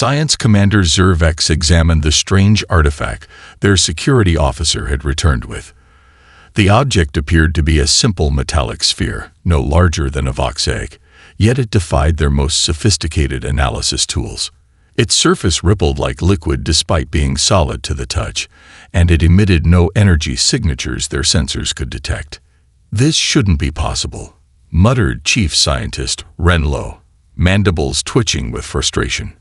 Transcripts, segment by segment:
Science Commander Zervex examined the strange artifact their security officer had returned with. The object appeared to be a simple metallic sphere, no larger than a Vox egg, yet it defied their most sophisticated analysis tools. Its surface rippled like liquid despite being solid to the touch, and it emitted no energy signatures their sensors could detect. "This shouldn't be possible," muttered Chief Scientist Renlo, mandibles twitching with frustration.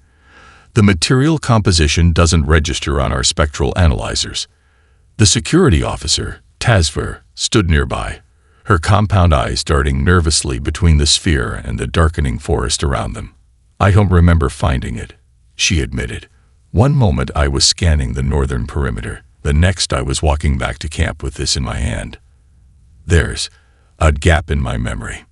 "The material composition doesn't register on our spectral analyzers." The security officer, Tazver, stood nearby, her compound eyes darting nervously between the sphere and the darkening forest around them. "I don't remember finding it," she admitted. "One moment I was scanning the northern perimeter, the next I was walking back to camp with this in my hand. There's a gap in my memory."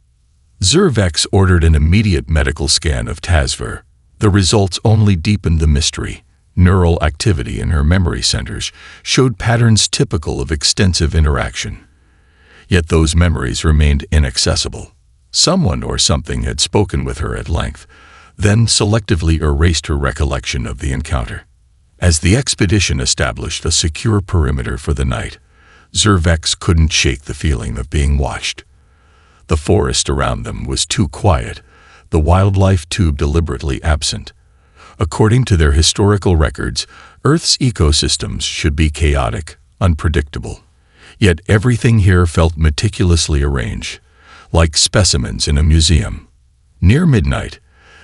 Zervex ordered an immediate medical scan of Tazver. The results only deepened the mystery. Neural activity in her memory centers showed patterns typical of extensive interaction. Yet those memories remained inaccessible. Someone or something had spoken with her at length, then selectively erased her recollection of the encounter. As the expedition established a secure perimeter for the night, Zervex couldn't shake the feeling of being watched. The forest around them was too quiet, the wildlife too deliberately absent. According to their historical records, Earth's ecosystems should be chaotic, unpredictable. Yet everything here felt meticulously arranged, like specimens in a museum. Near midnight,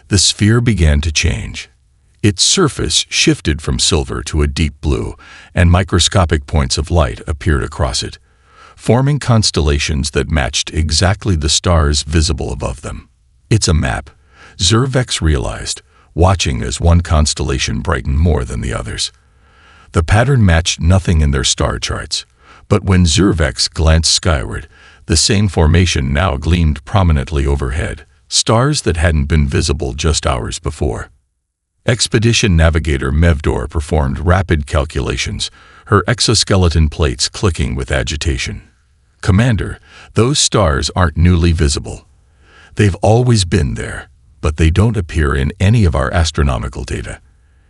the sphere began to change. Its surface shifted from silver to a deep blue, and microscopic points of light appeared across it, forming constellations that matched exactly the stars visible above them. "It's a map," Zervex realized, watching as one constellation brightened more than the others. The pattern matched nothing in their star charts, but when Zervex glanced skyward, the same formation now gleamed prominently overhead, stars that hadn't been visible just hours before. Expedition Navigator Mevdor performed rapid calculations, her exoskeleton plates clicking with agitation. "Commander, those stars aren't newly visible. They've always been there, but they don't appear in any of our astronomical data.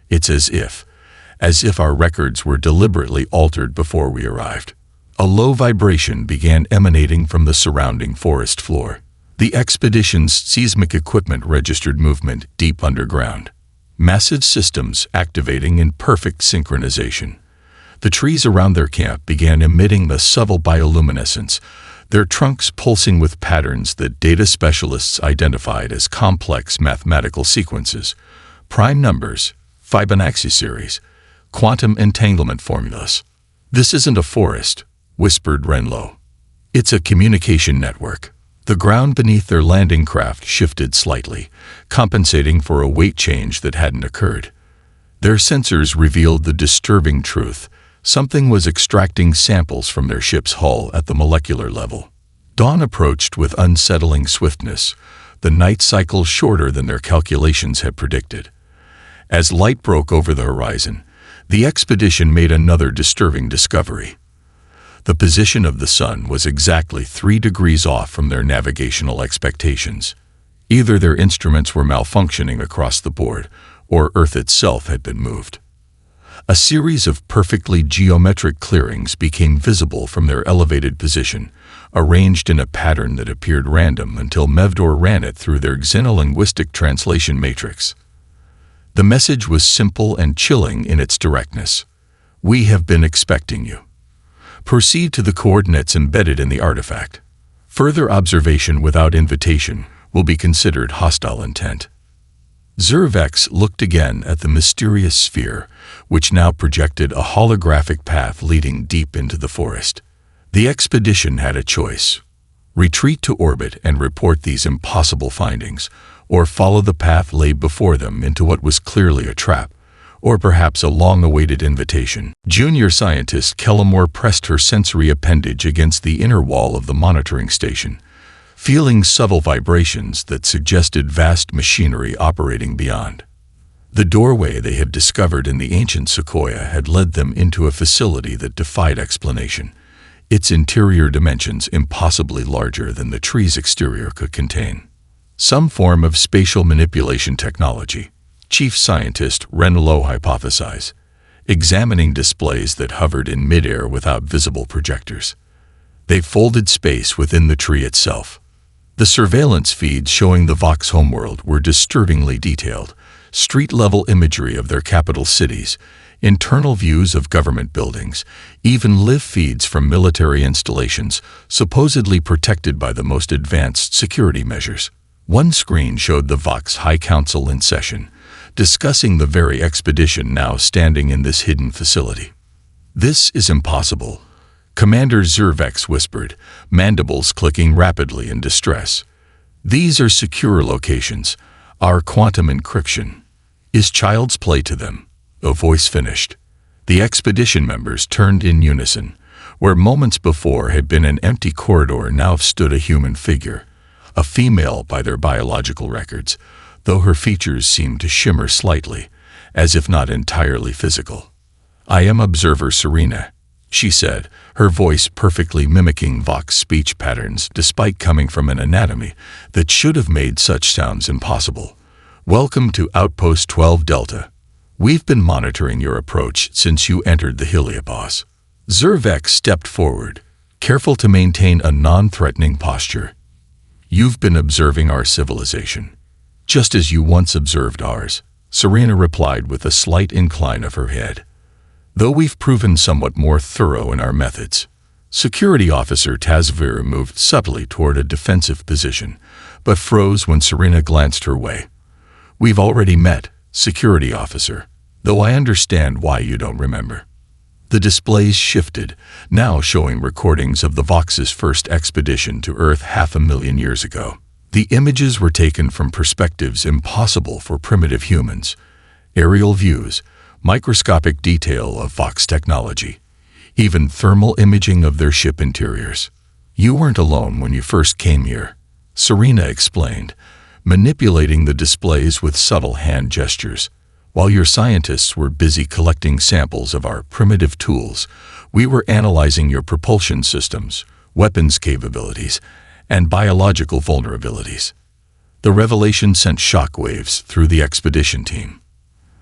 It's as if our records were deliberately altered before we arrived." A low vibration began emanating from the surrounding forest floor. The expedition's seismic equipment registered movement deep underground. Massive systems activating in perfect synchronization. The trees around their camp began emitting a subtle bioluminescence, their trunks pulsing with patterns that data specialists identified as complex mathematical sequences, prime numbers, Fibonacci series, quantum entanglement formulas. "This isn't a forest," whispered Renlo. "It's a communication network." The ground beneath their landing craft shifted slightly, compensating for a weight change that hadn't occurred. Their sensors revealed the disturbing truth. Something was extracting samples from their ship's hull at the molecular level. Dawn approached with unsettling swiftness, the night cycle shorter than their calculations had predicted. As light broke over the horizon, the expedition made another disturbing discovery. The position of the sun was exactly 3 degrees off from their navigational expectations. Either their instruments were malfunctioning across the board, or Earth itself had been moved. A series of perfectly geometric clearings became visible from their elevated position, arranged in a pattern that appeared random until Mevdor ran it through their xenolinguistic translation matrix. The message was simple and chilling in its directness. "We have been expecting you. Proceed to the coordinates embedded in the artifact. Further observation without invitation will be considered hostile intent." Zervex looked again at the mysterious sphere, which now projected a holographic path leading deep into the forest. The expedition had a choice: retreat to orbit and report these impossible findings, or follow the path laid before them into what was clearly a trap, or perhaps a long-awaited invitation. Junior scientist Kellamore pressed her sensory appendage against the inner wall of the monitoring station, feeling subtle vibrations that suggested vast machinery operating beyond. The doorway they had discovered in the ancient sequoia had led them into a facility that defied explanation, its interior dimensions impossibly larger than the tree's exterior could contain. Some form of spatial manipulation technology. Chief Scientist Renlo hypothesized, examining displays that hovered in midair without visible projectors. They folded space within the tree itself. The surveillance feeds showing the Vox homeworld were disturbingly detailed, street-level imagery of their capital cities, internal views of government buildings, even live feeds from military installations supposedly protected by the most advanced security measures. One screen showed the Vox High Council in session, discussing the very expedition now standing in this hidden facility. "This is impossible," Commander Zervex whispered, mandibles clicking rapidly in distress. "These are secure locations. Our quantum encryption is child's play to them." A voice finished. The expedition members turned in unison. Where moments before had been an empty corridor now stood a human figure, a female by their biological records, though her features seemed to shimmer slightly, as if not entirely physical. "I am Observer Serena," she said, her voice perfectly mimicking Vox speech patterns despite coming from an anatomy that should have made such sounds impossible. "Welcome to Outpost 12 Delta. We've been monitoring your approach since you entered the heliopause." Zervex stepped forward, careful to maintain a non-threatening posture. "You've been observing our civilization, just as you once observed ours," Serena replied with a slight incline of her head. "Though we've proven somewhat more thorough in our methods." Security Officer Tazvir moved subtly toward a defensive position, but froze when Serena glanced her way. "We've already met, Security Officer, though I understand why you don't remember." The displays shifted, now showing recordings of the Vox's first expedition to Earth 500,000 years ago. The images were taken from perspectives impossible for primitive humans. Aerial views, microscopic detail of Vox technology, even thermal imaging of their ship interiors. "You weren't alone when you first came here," Serena explained, manipulating the displays with subtle hand gestures. "While your scientists were busy collecting samples of our primitive tools, we were analyzing your propulsion systems, weapons capabilities, and biological vulnerabilities." The revelation sent shockwaves through the expedition team.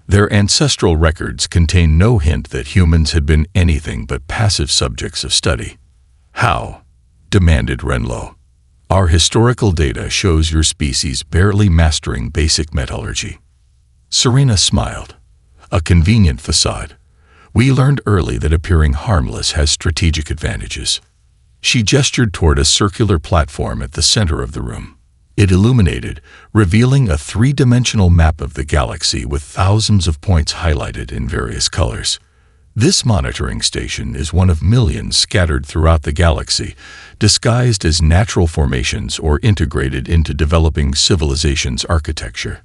Their ancestral records contained no hint that humans had been anything but passive subjects of study. "How?" demanded Renlo. "Our historical data shows your species barely mastering basic metallurgy." Serena smiled. "A convenient facade. We learned early that appearing harmless has strategic advantages." She gestured toward a circular platform at the center of the room. It illuminated, revealing a three-dimensional map of the galaxy with thousands of points highlighted in various colors. "This monitoring station is one of millions scattered throughout the galaxy, disguised as natural formations or integrated into developing civilizations' architecture.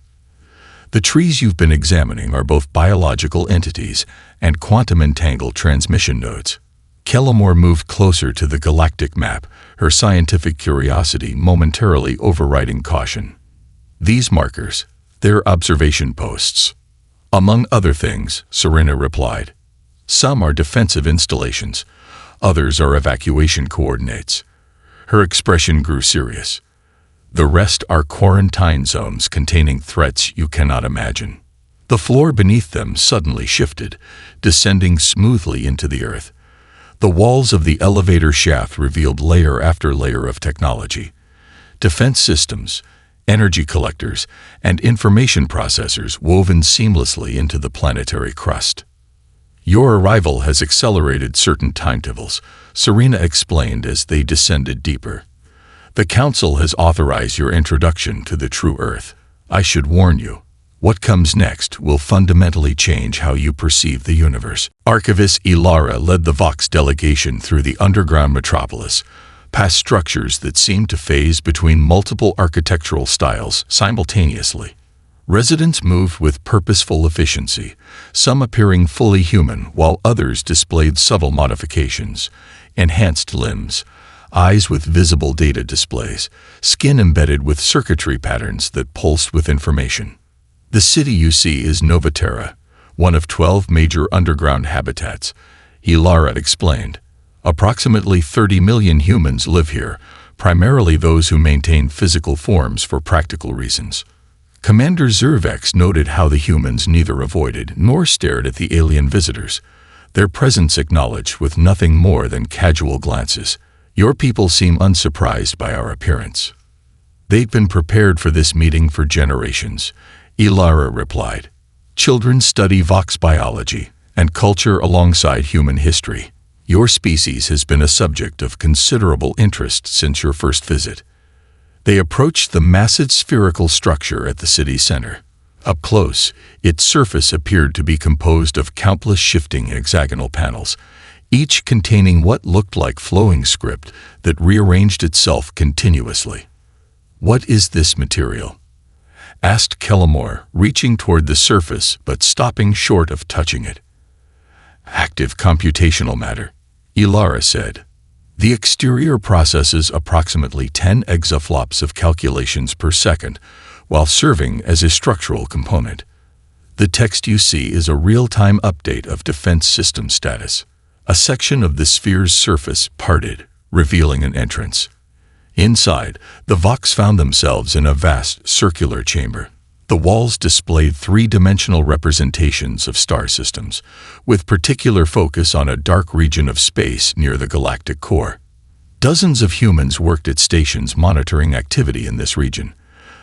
The trees you've been examining are both biological entities and quantum-entangled transmission nodes." Kellamore moved closer to the galactic map, her scientific curiosity momentarily overriding caution. "These markers, they're observation posts." "Among other things," Serena replied. "Some are defensive installations, others are evacuation coordinates." Her expression grew serious. "The rest are quarantine zones containing threats you cannot imagine." The floor beneath them suddenly shifted, descending smoothly into the earth. The walls of the elevator shaft revealed layer after layer of technology. Defense systems, energy collectors, and information processors woven seamlessly into the planetary crust. "Your arrival has accelerated certain timetables," Serena explained as they descended deeper. "The Council has authorized your introduction to the true Earth. I should warn you, what comes next will fundamentally change how you perceive the universe." Archivist Ilara led the Vox delegation through the underground metropolis, past structures that seemed to phase between multiple architectural styles simultaneously. Residents moved with purposeful efficiency, some appearing fully human while others displayed subtle modifications, enhanced limbs, eyes with visible data displays, skin embedded with circuitry patterns that pulsed with information. "The city you see is Novaterra, one of 12 major underground habitats," Ilara explained. "Approximately 30 million humans live here, primarily those who maintain physical forms for practical reasons. Commander Zervex noted how the humans neither avoided nor stared at the alien visitors, their presence acknowledged with nothing more than casual glances. Your people seem unsurprised by our appearance. They've been prepared for this meeting for generations, Ilara replied. Children study Vox biology and culture alongside human history. Your species has been a subject of considerable interest since your first visit. They approached the massive spherical structure at the city center. Up close, its surface appeared to be composed of countless shifting hexagonal panels, each containing what looked like flowing script that rearranged itself continuously. "What is this material?" asked Kellamore, reaching toward the surface but stopping short of touching it. "Active computational matter," Ilara said. "The exterior processes approximately 10 exaflops of calculations per second, while serving as a structural component. The text you see is a real-time update of defense system status." A section of the sphere's surface parted, revealing an entrance. Inside, the Vox found themselves in a vast circular chamber. The walls displayed three-dimensional representations of star systems, with particular focus on a dark region of space near the galactic core. Dozens of humans worked at stations monitoring activity in this region,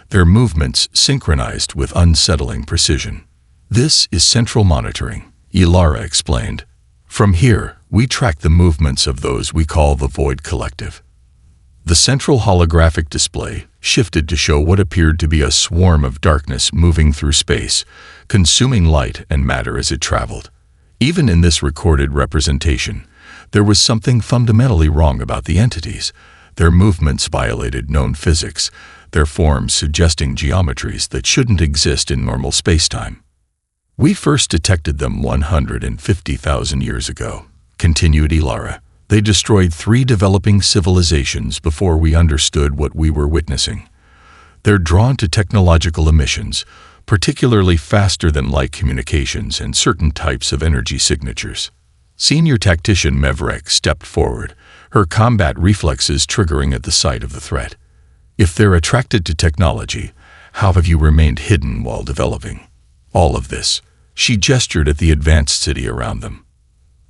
their movements synchronized with unsettling precision. "This is central monitoring," Ilara explained. "From here, we track the movements of those we call the Void Collective." The central holographic display shifted to show what appeared to be a swarm of darkness moving through space, consuming light and matter as it traveled. Even in this recorded representation, there was something fundamentally wrong about the entities. Their movements violated known physics, their forms suggesting geometries that shouldn't exist in normal spacetime. "We first detected them 150,000 years ago," continued Ilara. "They destroyed 3 developing civilizations before we understood what we were witnessing. They're drawn to technological emissions, particularly faster-than-light communications and certain types of energy signatures." Senior tactician Mevrek stepped forward, her combat reflexes triggering at the sight of the threat. "If they're attracted to technology, how have you remained hidden while developing all of this?" She gestured at the advanced city around them.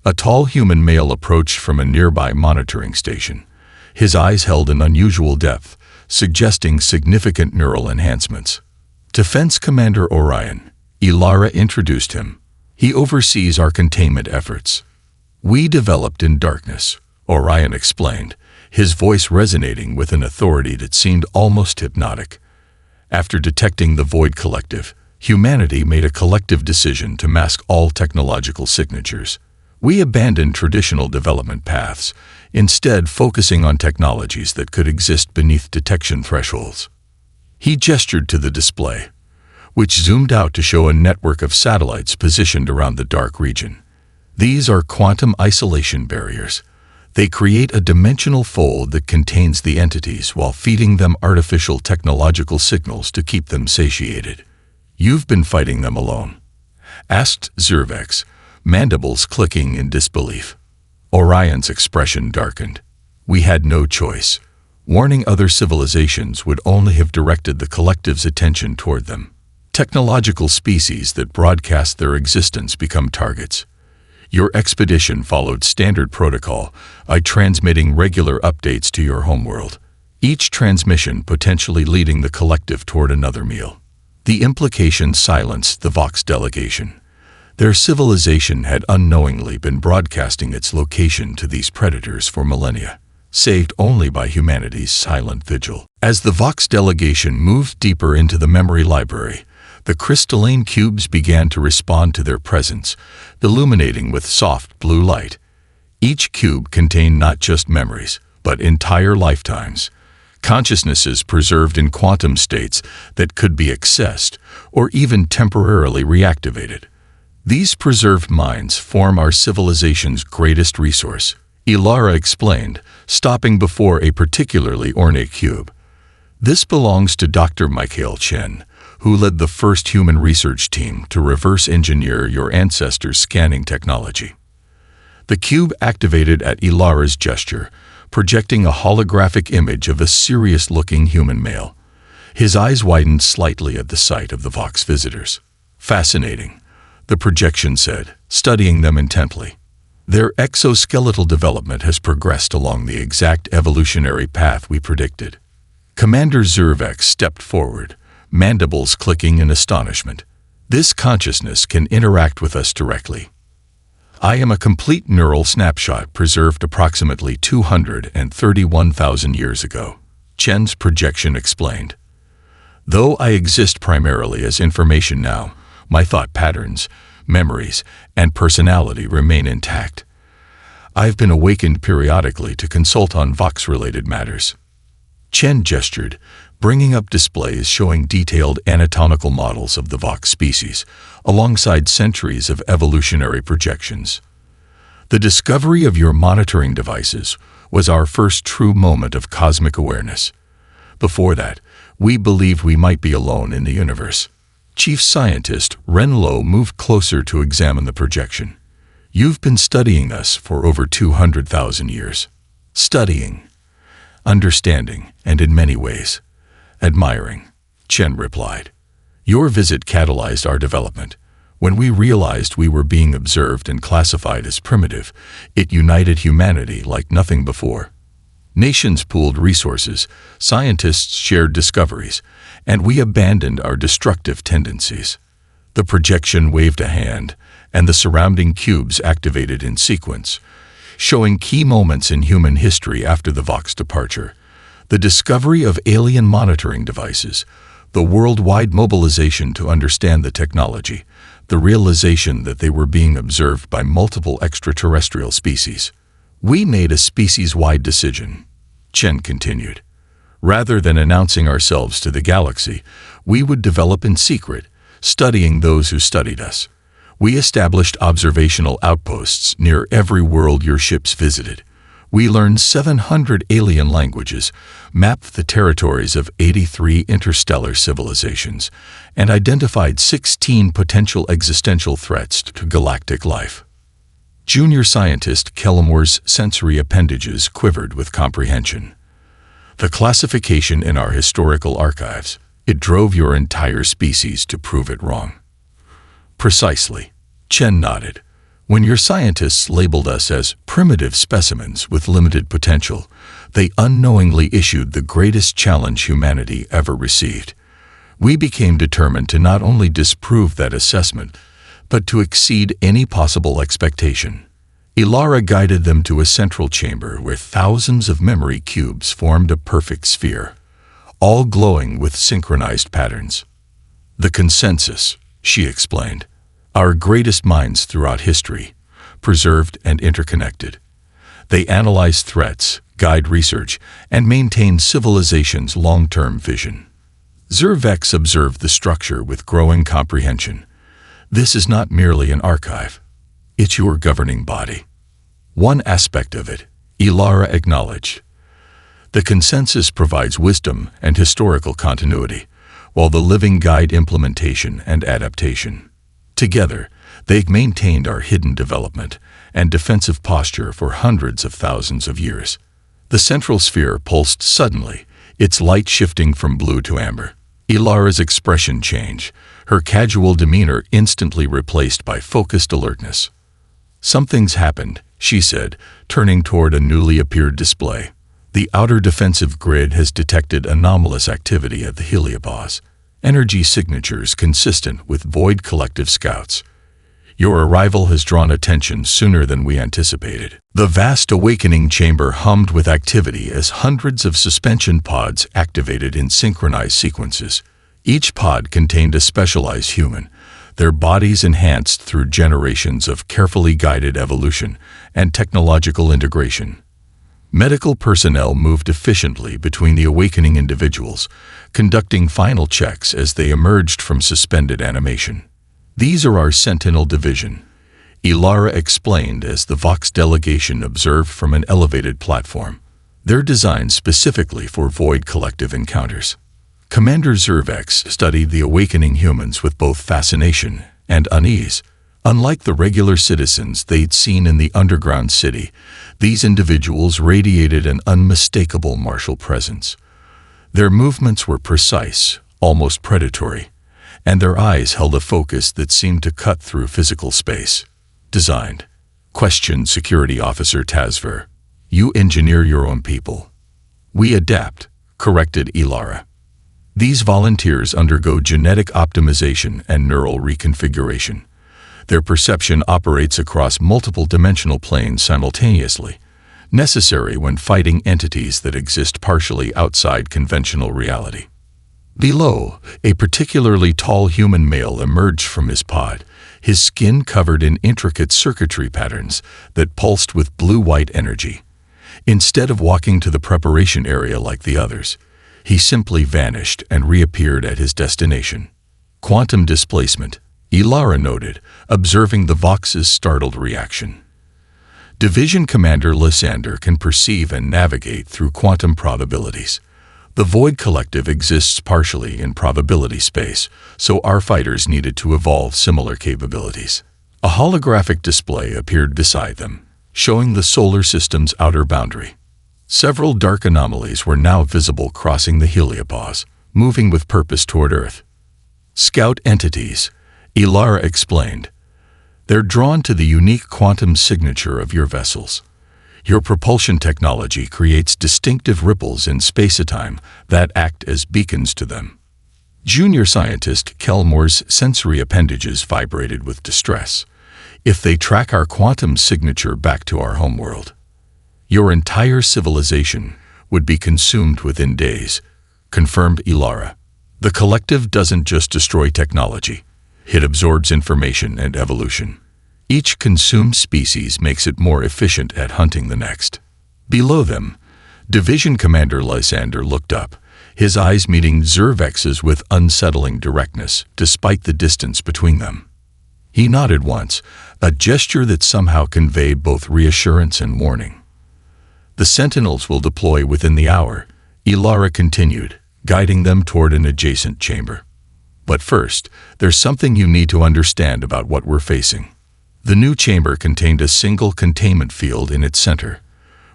A tall human male approached from a nearby monitoring station. His eyes held an unusual depth, suggesting significant neural enhancements. "Defense Commander Orion," Ilara introduced him. "He oversees our containment efforts." "We developed in darkness," Orion explained, his voice resonating with an authority that seemed almost hypnotic. "After detecting the Void Collective, humanity made a collective decision to mask all technological signatures. We abandoned traditional development paths, instead focusing on technologies that could exist beneath detection thresholds." He gestured to the display, which zoomed out to show a network of satellites positioned around the dark region. "These are quantum isolation barriers. They create a dimensional fold that contains the entities while feeding them artificial technological signals to keep them satiated." "You've been fighting them alone?" asked Zervex, mandibles clicking in disbelief. Orion's expression darkened. "We had no choice. Warning other civilizations would only have directed the collective's attention toward them. Technological species that broadcast their existence become targets. Your expedition followed standard protocol by transmitting regular updates to your homeworld, each transmission potentially leading the collective toward another meal." The implication silenced the Vox delegation. Their civilization had unknowingly been broadcasting its location to these predators for millennia, saved only by humanity's silent vigil. As the Vox delegation moved deeper into the memory library, the crystalline cubes began to respond to their presence, illuminating with soft blue light. Each cube contained not just memories, but entire lifetimes, consciousnesses preserved in quantum states that could be accessed or even temporarily reactivated. "These preserved minds form our civilization's greatest resource," Ilara explained, stopping before a particularly ornate cube. "This belongs to Dr. Michael Chen, who led the first human research team to reverse engineer your ancestors' scanning technology." The cube activated at Ilara's gesture, projecting a holographic image of a serious-looking human male. His eyes widened slightly at the sight of the Vox visitors. "Fascinating," the projection said, studying them intently. "Their exoskeletal development has progressed along the exact evolutionary path we predicted." Commander Zervex stepped forward, mandibles clicking in astonishment. "This consciousness can interact with us directly. I am a complete neural snapshot preserved approximately 231,000 years ago," Chen's projection explained. "Though I exist primarily as information now, my thought patterns, memories, and personality remain intact. I've been awakened periodically to consult on Vox-related matters." Chen gestured, bringing up displays showing detailed anatomical models of the Vox species, alongside centuries of evolutionary projections. "The discovery of your monitoring devices was our first true moment of cosmic awareness. Before that, we believed we might be alone in the universe." Chief Scientist Renlo moved closer to examine the projection. "You've been studying us for over 200,000 years. Studying, understanding, and in many ways, admiring," Chen replied. "Your visit catalyzed our development. When we realized we were being observed and classified as primitive, it united humanity like nothing before. Nations pooled resources, scientists shared discoveries, and we abandoned our destructive tendencies." The projection waved a hand, and the surrounding cubes activated in sequence, showing key moments in human history after the Vox departure: the discovery of alien monitoring devices, the worldwide mobilization to understand the technology, the realization that they were being observed by multiple extraterrestrial species. "We made a species-wide decision," Chen continued. "Rather than announcing ourselves to the galaxy, we would develop in secret, studying those who studied us. We established observational outposts near every world your ships visited. We learned 700 alien languages, mapped the territories of 83 interstellar civilizations, and identified 16 potential existential threats to galactic life." Junior scientist Kellamor's sensory appendages quivered with comprehension. "The classification in our historical archives, it drove your entire species to prove it wrong." "Precisely," Chen nodded. "When your scientists labeled us as primitive specimens with limited potential, they unknowingly issued the greatest challenge humanity ever received. We became determined to not only disprove that assessment, but to exceed any possible expectation." Ilara guided them to a central chamber where thousands of memory cubes formed a perfect sphere, all glowing with synchronized patterns. "The consensus," she explained. "Our greatest minds throughout history, preserved and interconnected. They analyze threats, guide research, and maintain civilization's long-term vision." Zervex observed the structure with growing comprehension. "This is not merely an archive. It's your governing body." "One aspect of it," Ilara acknowledged. "The consensus provides wisdom and historical continuity, while the living guide implementation and adaptation. Together, they maintained our hidden development and defensive posture for hundreds of thousands of years." The central sphere pulsed suddenly, its light shifting from blue to amber. Ilara's expression changed, her casual demeanor instantly replaced by focused alertness. "Something's happened," she said, turning toward a newly appeared display. "The outer defensive grid has detected anomalous activity at the heliopause. Energy signatures consistent with Void Collective Scouts. Your arrival has drawn attention sooner than we anticipated." The vast awakening chamber hummed with activity as hundreds of suspension pods activated in synchronized sequences. Each pod contained a specialized human, their bodies enhanced through generations of carefully guided evolution and technological integration. Medical personnel moved efficiently between the awakening individuals, conducting final checks as they emerged from suspended animation. "These are our Sentinel Division," Ilara explained as the Vox delegation observed from an elevated platform. "They're designed specifically for Void Collective encounters." Commander Zervex studied the awakening humans with both fascination and unease. Unlike the regular citizens they'd seen in the underground city, these individuals radiated an unmistakable martial presence. Their movements were precise, almost predatory, and their eyes held a focus that seemed to cut through physical space. Designed. Questioned Security Officer Tazver. You engineer your own people. We adapt, corrected Ilara. These volunteers undergo genetic optimization and neural reconfiguration. Their perception operates across multiple dimensional planes simultaneously, necessary when fighting entities that exist partially outside conventional reality. Below, a particularly tall human male emerged from his pod, his skin covered in intricate circuitry patterns that pulsed with blue-white energy. Instead of walking to the preparation area like the others, he simply vanished and reappeared at his destination. Quantum displacement, Ilara noted, observing the Vox's startled reaction. Division Commander Lysander can perceive and navigate through quantum probabilities. The Void Collective exists partially in probability space, so our fighters needed to evolve similar capabilities. A holographic display appeared beside them, showing the solar system's outer boundary. Several dark anomalies were now visible crossing the heliopause, moving with purpose toward Earth. Scout entities, Ilara explained. They're drawn to the unique quantum signature of your vessels. Your propulsion technology creates distinctive ripples in space-time that act as beacons to them. Junior scientist Kelmore's sensory appendages vibrated with distress. If they track our quantum signature back to our homeworld, your entire civilization would be consumed within days, confirmed Ilara. The collective doesn't just destroy technology. It absorbs information and evolution. Each consumed species makes it more efficient at hunting the next. Below them, Division Commander Lysander looked up, his eyes meeting Zervex's with unsettling directness, despite the distance between them. He nodded once, a gesture that somehow conveyed both reassurance and warning. The Sentinels will deploy within the hour, Ilara continued, guiding them toward an adjacent chamber. But first, there's something you need to understand about what we're facing. The new chamber contained a single containment field in its center.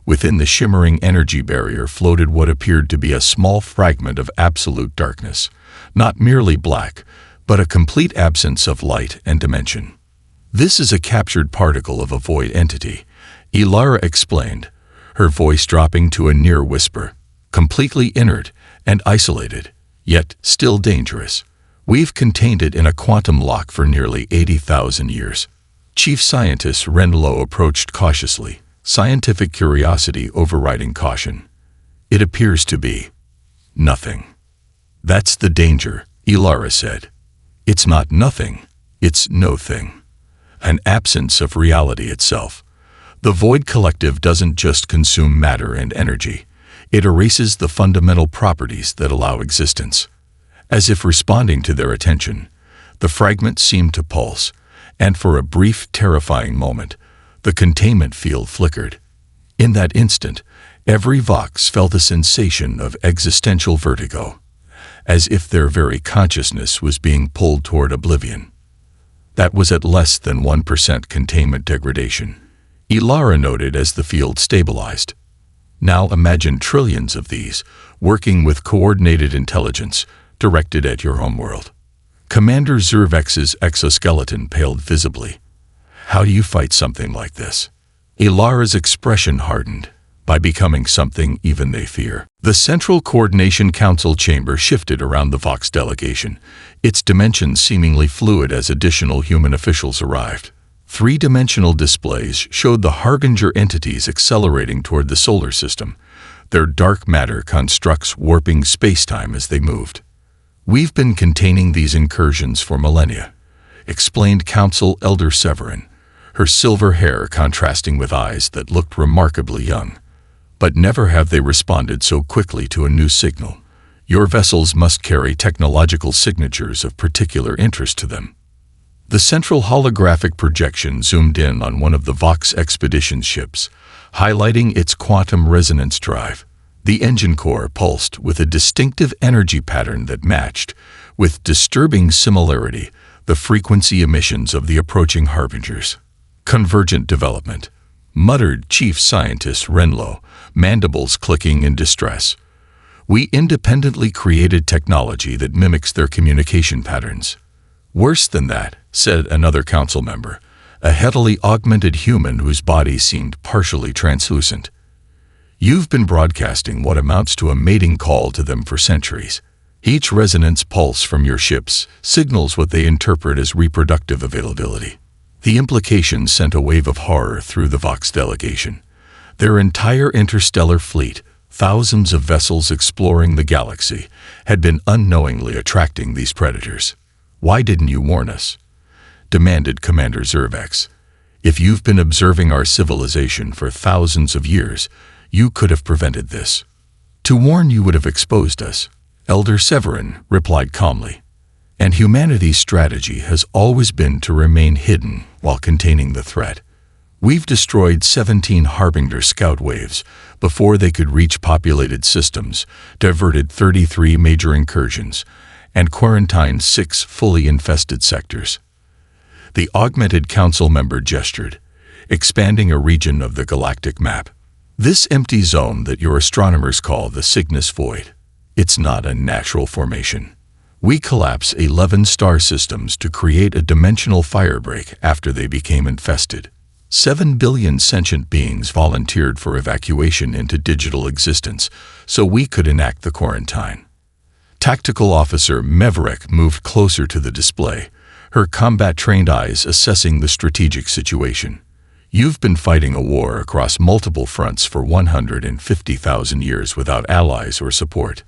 Within the shimmering energy barrier floated what appeared to be a small fragment of absolute darkness, not merely black, but a complete absence of light and dimension. This is a captured particle of a void entity, Ilara explained, her voice dropping to a near whisper. Completely inert and isolated, yet still dangerous. We've contained it in a quantum lock for nearly 80,000 years. Chief Scientist Renlo approached cautiously, scientific curiosity overriding caution. It appears to be nothing. That's the danger, Ilara said. It's not nothing, it's no thing. An absence of reality itself. The Void Collective doesn't just consume matter and energy. It erases the fundamental properties that allow existence. As if responding to their attention, the fragment seemed to pulse, and for a brief, terrifying moment, the containment field flickered. In that instant, every Vox felt a sensation of existential vertigo, as if their very consciousness was being pulled toward oblivion. That was at less than 1% containment degradation, Ilara noted as the field stabilized. Now imagine trillions of these, working with coordinated intelligence, directed at your homeworld. Commander Zervex's exoskeleton paled visibly. How do you fight something like this? Ilara's expression hardened, by becoming something even they fear. The Central Coordination Council chamber shifted around the Vox delegation, its dimensions seemingly fluid as additional human officials arrived. Three-dimensional displays showed the Harbinger entities accelerating toward the solar system, their dark matter constructs warping spacetime as they moved. We've been containing these incursions for millennia, explained Council Elder Severin, her silver hair contrasting with eyes that looked remarkably young. But never have they responded so quickly to a new signal. Your vessels must carry technological signatures of particular interest to them. The central holographic projection zoomed in on one of the Vox expedition ships, highlighting its quantum resonance drive. The engine core pulsed with a distinctive energy pattern that matched, with disturbing similarity, the frequency emissions of the approaching harbingers. Convergent development, muttered Chief Scientist Renlo, mandibles clicking in distress. We independently created technology that mimics their communication patterns. Worse than that, said another council member, a heavily augmented human whose body seemed partially translucent. You've been broadcasting what amounts to a mating call to them for centuries. Each resonance pulse from your ships signals what they interpret as reproductive availability. The implications sent a wave of horror through the Vox delegation. Their entire interstellar fleet, thousands of vessels exploring the galaxy, had been unknowingly attracting these predators. Why didn't you warn us? Demanded Commander Zervex. If you've been observing our civilization for thousands of years, you could have prevented this. To warn you would have exposed us, Elder Severin replied calmly. And humanity's strategy has always been to remain hidden while containing the threat. We've destroyed 17 Harbinger scout waves before they could reach populated systems, diverted 33 major incursions, and quarantined 6 fully infested sectors. The augmented council member gestured, expanding a region of the galactic map. This empty zone that your astronomers call the Cygnus Void. It's not a natural formation. We collapse 11 star systems to create a dimensional firebreak after they became infested. 7 billion sentient beings volunteered for evacuation into digital existence so we could enact the quarantine. Tactical Officer Maverick moved closer to the display, her combat-trained eyes assessing the strategic situation. You've been fighting a war across multiple fronts for 150,000 years without allies or support.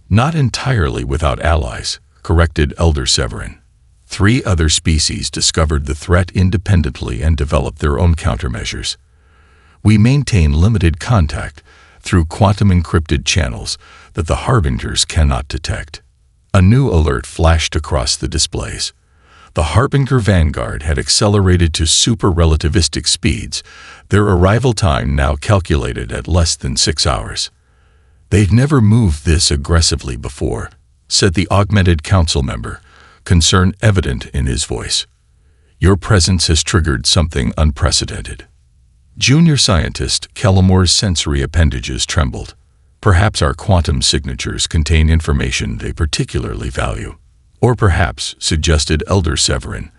Not entirely without allies, corrected Elder Severin. 3 other species discovered the threat independently and developed their own countermeasures. We maintain limited contact through quantum-encrypted channels that the Harbingers cannot detect. A new alert flashed across the displays. The Harbinger Vanguard had accelerated to super-relativistic speeds, their arrival time now calculated at less than 6 hours. They've never moved this aggressively before, said the augmented council member, concern evident in his voice. Your presence has triggered something unprecedented. Junior scientist Kellamor's sensory appendages trembled. Perhaps our quantum signatures contain information they particularly value. Or perhaps, suggested Elder Severin,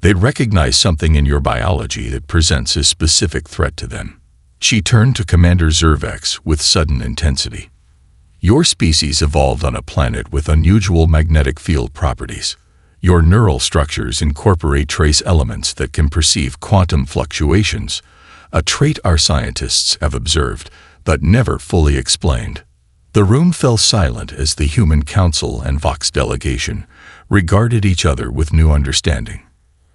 they'd recognize something in your biology that presents a specific threat to them. She turned to Commander Zervex with sudden intensity. Your species evolved on a planet with unusual magnetic field properties. Your neural structures incorporate trace elements that can perceive quantum fluctuations, a trait our scientists have observed but never fully explained. The room fell silent as the Human Council and Vox delegation regarded each other with new understanding.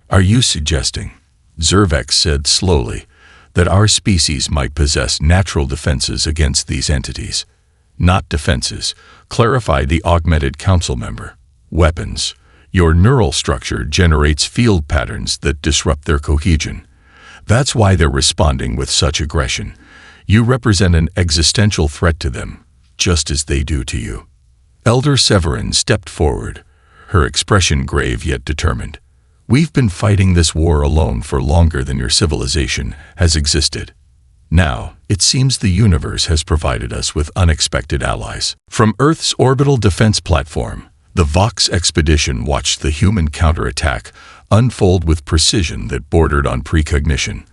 Are you suggesting, Zervex said slowly, that our species might possess natural defenses against these entities? Not defenses, clarified the augmented council member. Weapons. Your neural structure generates field patterns that disrupt their cohesion. That's why they're responding with such aggression. You represent an existential threat to them, just as they do to you. Elder Severin stepped forward, her expression grave yet determined. We've been fighting this war alone for longer than your civilization has existed. Now, it seems the universe has provided us with unexpected allies. From Earth's orbital defense platform, the Vox expedition watched the human counterattack unfold with precision that bordered on precognition.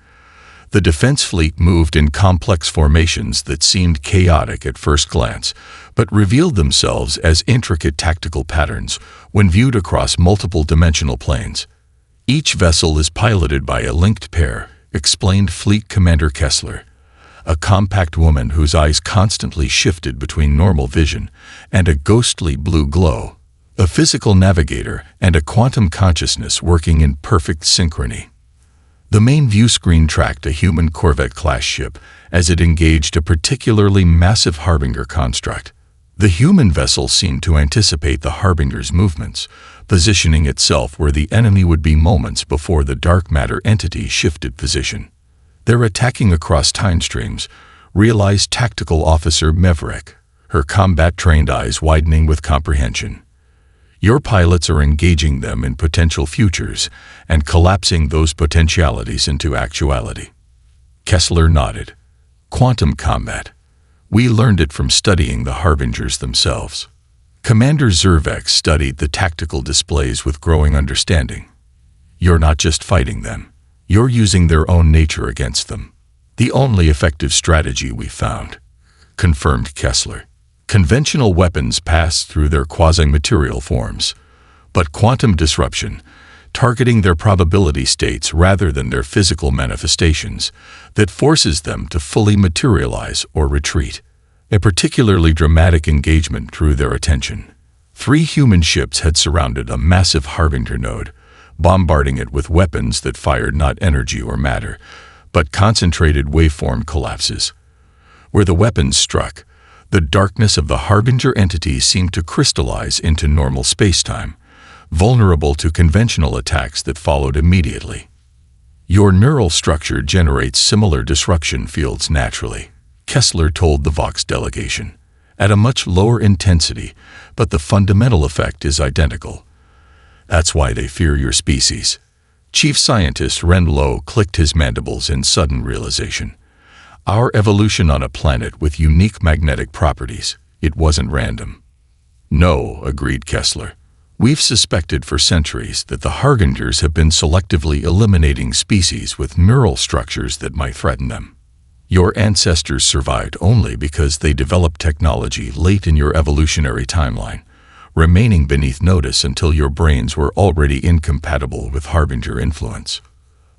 The defense fleet moved in complex formations that seemed chaotic at first glance, but revealed themselves as intricate tactical patterns when viewed across multiple dimensional planes. Each vessel is piloted by a linked pair, explained Fleet Commander Kessler, a compact woman whose eyes constantly shifted between normal vision and a ghostly blue glow, a physical navigator and a quantum consciousness working in perfect synchrony. The main view screen tracked a human Corvette-class ship as it engaged a particularly massive Harbinger construct. The human vessel seemed to anticipate the Harbinger's movements, positioning itself where the enemy would be moments before the dark matter entity shifted position. They're attacking across time streams, realized Tactical Officer Maverick, her combat-trained eyes widening with comprehension. Your pilots are engaging them in potential futures and collapsing those potentialities into actuality. Kessler nodded. Quantum combat. We learned it from studying the Harbingers themselves. Commander Zervex studied the tactical displays with growing understanding. You're not just fighting them. You're using their own nature against them. The only effective strategy we found, confirmed Kessler. Conventional weapons pass through their quasi-material forms, but quantum disruption, targeting their probability states rather than their physical manifestations, that forces them to fully materialize or retreat. A particularly dramatic engagement drew their attention. 3 human ships had surrounded a massive Harbinger node, bombarding it with weapons that fired not energy or matter, but concentrated waveform collapses. Where the weapons struck, the darkness of the Harbinger entity seemed to crystallize into normal spacetime, vulnerable to conventional attacks that followed immediately. Your neural structure generates similar disruption fields naturally, Kessler told the Vox delegation, at a much lower intensity, but the fundamental effect is identical. That's why they fear your species. Chief Scientist Ren Lo clicked his mandibles in sudden realization. Our evolution on a planet with unique magnetic properties, it wasn't random. No, agreed Kessler. We've suspected for centuries that the Harbingers have been selectively eliminating species with neural structures that might threaten them. Your ancestors survived only because they developed technology late in your evolutionary timeline, remaining beneath notice until your brains were already incompatible with Harbinger influence.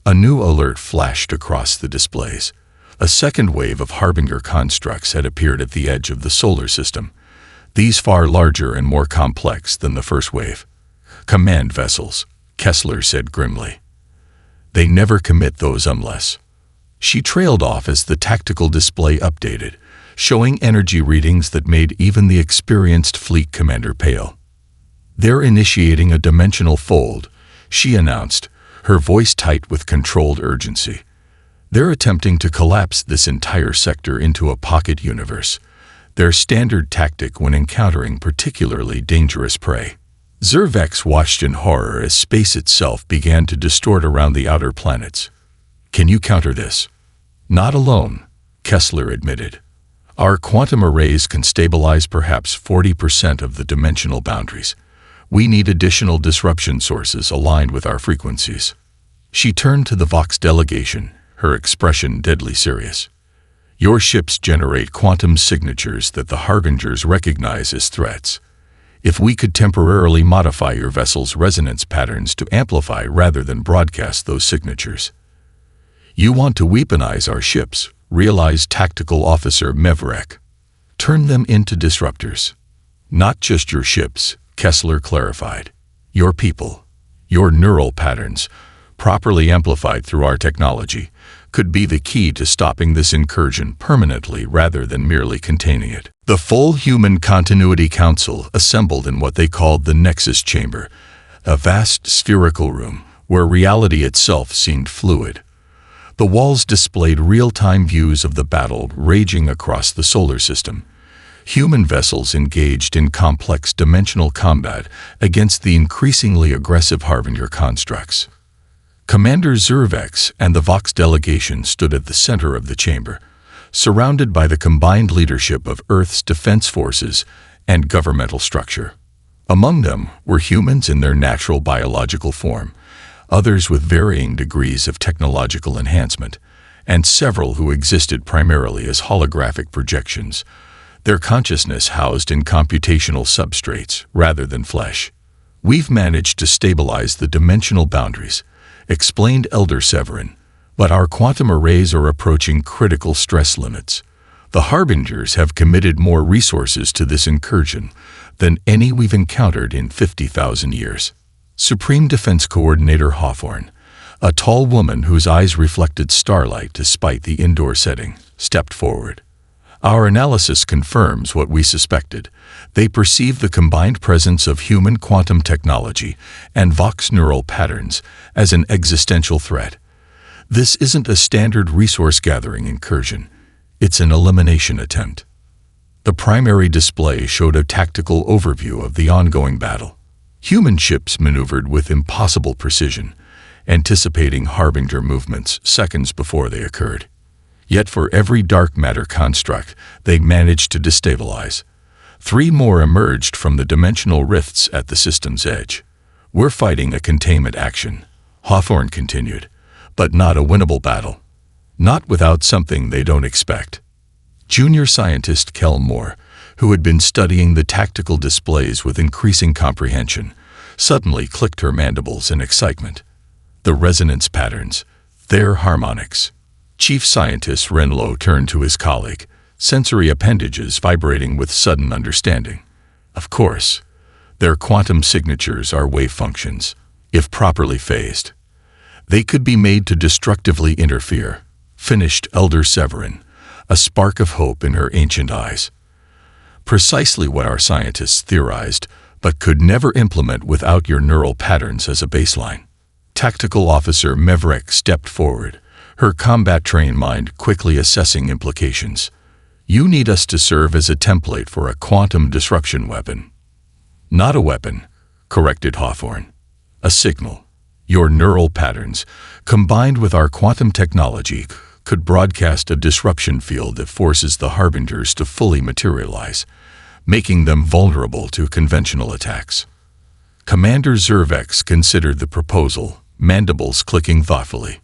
A new alert flashed across the displays. A second wave of Harbinger constructs had appeared at the edge of the solar system, these far larger and more complex than the first wave. Command vessels, Kessler said grimly. They never commit those unless. She trailed off as the tactical display updated, showing energy readings that made even the experienced fleet commander pale. They're initiating a dimensional fold, she announced, her voice tight with controlled urgency. They're attempting to collapse this entire sector into a pocket universe, their standard tactic when encountering particularly dangerous prey. Zervex watched in horror as space itself began to distort around the outer planets. Can you counter this? Not alone, Kessler admitted. Our quantum arrays can stabilize perhaps 40% of the dimensional boundaries. We need additional disruption sources aligned with our frequencies. She turned to the Vox delegation, her expression deadly serious. Your ships generate quantum signatures that the Harbingers recognize as threats. If we could temporarily modify your vessel's resonance patterns to amplify rather than broadcast those signatures. You want to weaponize our ships, realized Tactical Officer Mevrek. Turn them into disruptors. Not just your ships, Kessler clarified. Your people, your neural patterns, properly amplified through our technology, could be the key to stopping this incursion permanently rather than merely containing it. The full Human Continuity Council assembled in what they called the Nexus Chamber, a vast spherical room where reality itself seemed fluid. The walls displayed real-time views of the battle raging across the solar system. Human vessels engaged in complex dimensional combat against the increasingly aggressive Harbinger constructs. Commander Zervex and the Vox delegation stood at the center of the chamber, surrounded by the combined leadership of Earth's defense forces and governmental structure. Among them were humans in their natural biological form, others with varying degrees of technological enhancement, and several who existed primarily as holographic projections, their consciousness housed in computational substrates rather than flesh. We've managed to stabilize the dimensional boundaries, explained Elder Severin, but our quantum arrays are approaching critical stress limits. The Harbingers have committed more resources to this incursion than any we've encountered in 50,000 years. Supreme Defense Coordinator Hawthorne, a tall woman whose eyes reflected starlight despite the indoor setting, stepped forward. Our analysis confirms what we suspected. They perceive the combined presence of human quantum technology and Vox neural patterns as an existential threat. This isn't a standard resource-gathering incursion. It's an elimination attempt. The primary display showed a tactical overview of the ongoing battle. Human ships maneuvered with impossible precision, anticipating Harbinger movements seconds before they occurred. Yet for every dark matter construct, they managed to destabilize. 3 more emerged from the dimensional rifts at the system's edge. We're fighting a containment action, Hawthorne continued, but not a winnable battle. Not without something they don't expect. Junior scientist Kel Moore, who had been studying the tactical displays with increasing comprehension, suddenly clicked her mandibles in excitement. The resonance patterns, their harmonics. Chief Scientist Renlo turned to his colleague, sensory appendages vibrating with sudden understanding. Of course, their quantum signatures are wave functions, if properly phased. They could be made to destructively interfere, finished Elder Severin, a spark of hope in her ancient eyes. Precisely what our scientists theorized, but could never implement without your neural patterns as a baseline. Tactical Officer Meverick stepped forward, her combat-trained mind quickly assessing implications. You need us to serve as a template for a quantum disruption weapon. Not a weapon, corrected Hawthorne. A signal. Your neural patterns, combined with our quantum technology, could broadcast a disruption field that forces the Harbingers to fully materialize, making them vulnerable to conventional attacks. Commander Zervex considered the proposal, mandibles clicking thoughtfully.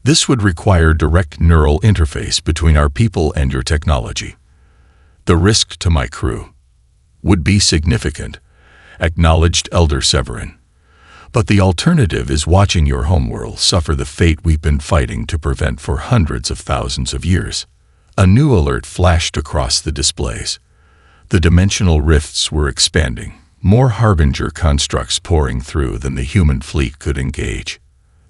This would require direct neural interface between our people and your technology. The risk to my crew would be significant, acknowledged Elder Severin. But the alternative is watching your homeworld suffer the fate we've been fighting to prevent for hundreds of thousands of years. A new alert flashed across the displays. The dimensional rifts were expanding, more Harbinger constructs pouring through than the human fleet could engage.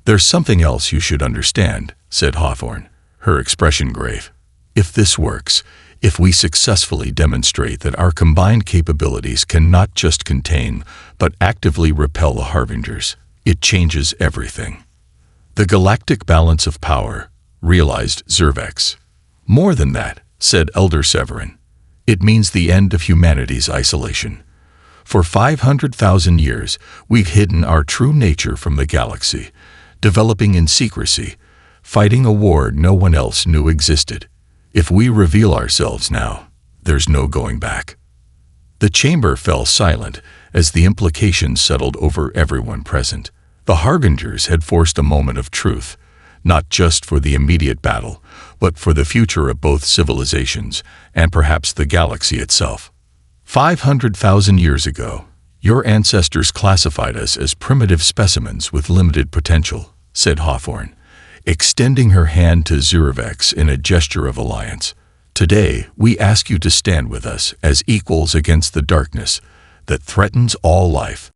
There's something else you should understand, said Hawthorne, her expression grave. If this works, if we successfully demonstrate that our combined capabilities can not just contain, but actively repel the Harbingers, it changes everything. The galactic balance of power, realized Zervex. More than that, said Elder Severin. It means the end of humanity's isolation. For 500,000 years, we've hidden our true nature from the galaxy, developing in secrecy, fighting a war no one else knew existed. If we reveal ourselves now, there's no going back. The chamber fell silent as the implications settled over everyone present. The Harbingers had forced a moment of truth, not just for the immediate battle, but for the future of both civilizations and perhaps the galaxy itself. 500,000 years ago, your ancestors classified us as primitive specimens with limited potential, said Hawthorne, extending her hand to Zervex in a gesture of alliance. Today, we ask you to stand with us as equals against the darkness that threatens all life.